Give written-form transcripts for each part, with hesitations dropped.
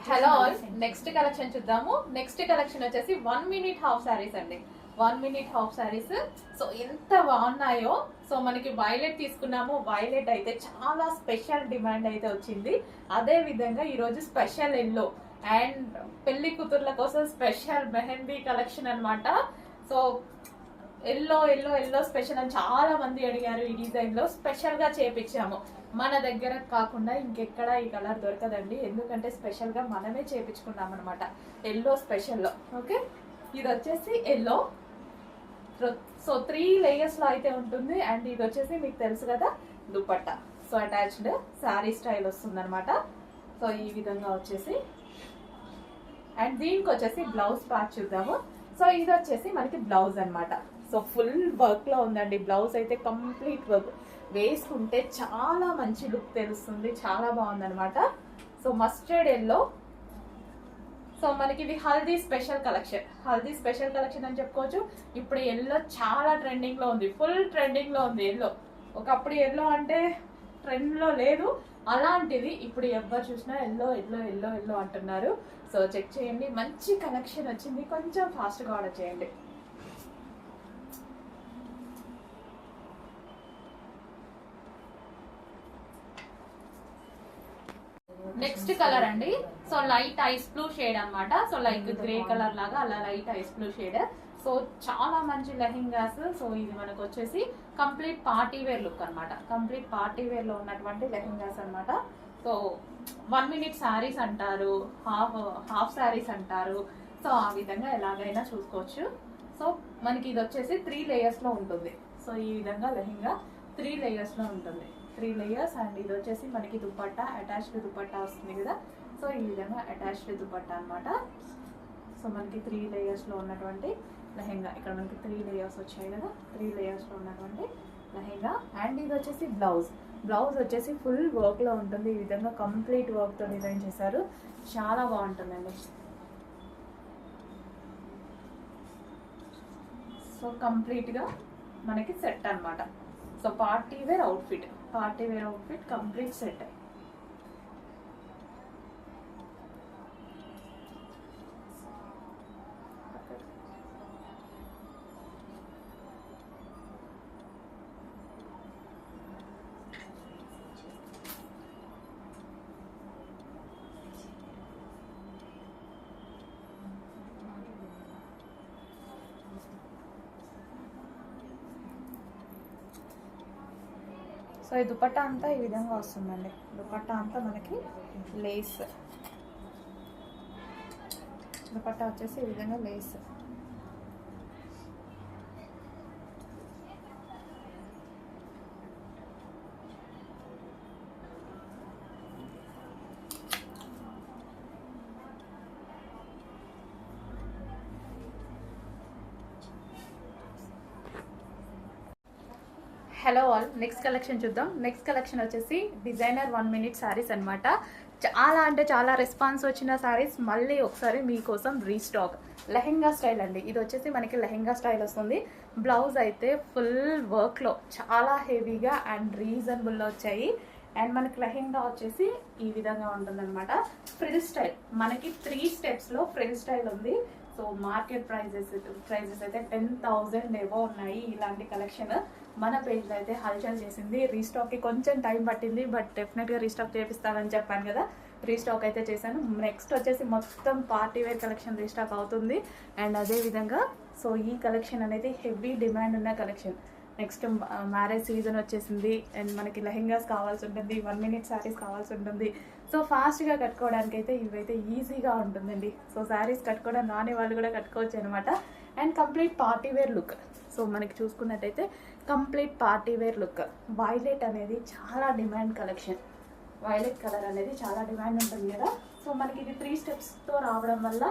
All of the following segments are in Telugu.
హలో ఆల్, నెక్స్ట్ కలెక్షన్ చూద్దాము. నెక్స్ట్ కలెక్షన్ వచ్చేసి 1 minute హాఫ్ సారీస్ అండి. 1 minute హాఫ్ సారీస్. సో ఎంత బాగున్నాయో. సో మనకి వైలెట్ తీసుకున్నాము. వైలెట్ అయితే చాలా స్పెషల్ డిమాండ్ అయితే వచ్చింది. అదే విధంగా ఈరోజు స్పెషల్ ఎల్లో అండ్ పెళ్లి కూతుర్ల కోసం స్పెషల్ మెహందీ కలెక్షన్ అన్నమాట. So yellow yellow yellow special అని చాలా మంది అడిగారు. ఈ డిజైన్ లో స్పెషల్ గా చేపించాము. మన దగ్గర కాకుండా ఇంకెక్కడ ఈ కలర్ దొరకదండి, ఎందుకంటే స్పెషల్ గా మనమే చేపించుకున్నాం అనమాట ఎల్లో స్పెషల్ లో. ఓకే, ఇది వచ్చేసి ఎల్లో. సో 3 layers లో అయితే ఉంటుంది. అండ్ ఇది వచ్చేసి మీకు తెలుసు కదా dupatta. So attached sari style వస్తుంది అనమాట. సో ఈ విధంగా వచ్చేసి అండ్ దీనికి వచ్చేసి బ్లౌజ్ పార్ట్ చూద్దాము. సో ఇది వచ్చేసి మనకి బ్లౌజ్ అన్నమాట. సో ఫుల్ వర్క్ లో ఉందండి. బ్లౌజ్ అయితే కంప్లీట్ వర్క్, వేసుకుంటే చాలా మంచి లుక్ తెలుస్తుంది. చాలా బాగుంది అనమాట. So mustard yellow. సో మనకి ఇది haldi special collection. Haldi special collection అని చెప్పుకోవచ్చు. ఇప్పుడు ఎల్లో చాలా ట్రెండింగ్ లో ఉంది, ఫుల్ ట్రెండింగ్ లో ఉంది ఎల్లో. ఒకప్పుడు ఎల్లో అంటే ట్రెండ్ లో లేదు, అలాంటిది ఇప్పుడు ఎవరు చూసినా ఎల్లో ఎల్లో ఎల్లో ఎల్లో అంటున్నారు. సో చెక్ చేయండి, మంచి కలెక్షన్ వచ్చింది. కొంచెం ఫాస్ట్ గా ఆర్డర్ చేయండి. నెక్స్ట్ కలర్ అండి. So light ice blue shade అన్నమాట. సో లైక్ గ్రే కలర్ లాగా అలా light ice blue shade. So చాలా మంచి లెహెంగాస్. సో ఇది మనకు వచ్చేసి కంప్లీట్ పార్టీ వేర్ లుక్ అన్నమాట. కంప్లీట్ పార్టీ వేర్ లో ఉన్నటువంటి లెహెంగాస్ అన్నమాట. సో 1 minute శారీస్ అంటారు, హాఫ్ శారీస్ అంటారు. సో ఆ విధంగా ఎలాగైనా చూసుకోవచ్చు. సో మనకి ఇది వచ్చేసి 3 layers లో ఉంటుంది. సో ఈ విధంగా లెహెంగా 3 layers లో ఉంటుంది. 3 layers. అండ్ ఇది వచ్చేసి మనకి దుపట్టా, అటాచ్డ్ దుపట్టా వస్తుంది కదా. సో ఈ విధంగా అటాచ్డ్ దుపట్టా అన్నమాట. సో మనకి 3 layers లో ఉన్నటువంటి లెహెంగా. ఇక్కడ మనకి 3 layers వచ్చాయి కదా. 3 layers లో ఉన్నటువంటి లెహెంగా. అండ్ ఇది వచ్చేసి బ్లౌజ్. బ్లౌజ్ వచ్చేసి ఫుల్ వర్క్ లో ఉంటుంది. ఈ విధంగా కంప్లీట్ వర్క్ తో డిజైన్ చేశారు. చాలా బాగుంటుందండి. సో కంప్లీట్ గా మనకి సెట్ అన్నమాట. So party wear outfit, party wear outfit complete set. So ఈ దుపట్టా అంతా ఈ విధంగా వస్తుందండి. దుపట్టా అంతా మనకి లేస్. దుపట్టా వచ్చేసి ఈ విధంగా lace. Hello all, next collection చూద్దాం. నెక్స్ట్ కలెక్షన్ వచ్చేసి డిజైనర్ 1 minute శారీస్ అనమాట. చాలా అంటే చాలా రెస్పాన్స్ వచ్చిన శారీస్ మళ్ళీ ఒకసారి మీకోసం రీస్టాక్. లెహెంగా స్టైల్ అండి. ఇది వచ్చేసి మనకి లెహెంగా స్టైల్ వస్తుంది. బ్లౌజ్ అయితే ఫుల్ వర్క్లో చాలా హెవీగా అండ్ రీజనబుల్లో వచ్చాయి. అండ్ మనకి లెహెంగా వచ్చేసి ఈ విధంగా ఉంటుందన్నమాట. ఫ్రిల్ స్టైల్ మనకి 3 steps ఫ్రిల్ స్టైల్ ఉంది. సో మార్కెట్ ప్రైజెస్ అయితే 10,000 ఎబో ఉన్నాయి. ఇలాంటి కలెక్షన్ మన పేజ్లో అయితే హల్చల్ చేసింది. రీస్టాక్కి కొంచెం టైం పట్టింది, బట్ డెఫినెట్గా రీస్టాక్ చేపిస్తానని చెప్పాను కదా. రీస్టాక్ అయితే చేశాను. నెక్స్ట్ వచ్చేసి మొత్తం పార్టీ వేర్ కలెక్షన్ రీస్టాక్ అవుతుంది. అండ్ అదేవిధంగా సో ఈ కలెక్షన్ అనేది హెవీ డిమాండ్ ఉన్న కలెక్షన్. నెక్స్ట్ మ్యారేజ్ సీజన్ వచ్చేసింది. అండ్ మనకి లెహెంగాస్ కావాల్సి ఉంటుంది, 1 minute శారీస్ కావాల్సి ఉంటుంది. సో ఫాస్ట్గా కట్టుకోవడానికి అయితే ఇవైతే ఈజీగా ఉంటుందండి. సో శారీస్ కట్టుకోవడం రాని వాళ్ళు కూడా కట్టుకోవచ్చు అనమాట. And complete party wear look. So మనకి చూసుకున్నట్టయితే complete party wear look. Violet అనేది చాలా డిమాండ్ కలెక్షన్. వైలెట్ కలర్ అనేది చాలా డిమాండ్ ఉంటుంది కదా. సో మనకి ఇది 3 stepsతో రావడం వల్ల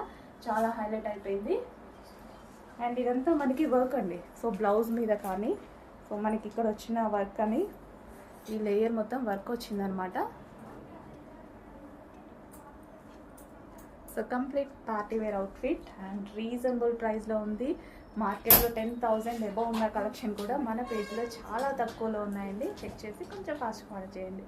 చాలా హైలైట్ అయిపోయింది. అండ్ ఇదంతా మనకి వర్క్ అండి. సో బ్లౌజ్ మీద కానీ సో మనకి ఇక్కడ వచ్చిన వర్క్ అని ఈ లేయర్ మొత్తం వర్క్ వచ్చిందనమాట. So complete party wear outfit and reasonable ప్రైస్లో ఉంది. మార్కెట్లో 10,000 ఎబో ఉన్న కలెక్షన్ కూడా మన పేజ్లో చాలా తక్కువలో ఉన్నాయండి. చెక్ చేసి కొంచెం ఫాస్ట్గా ఆర్డర్ చేయండి.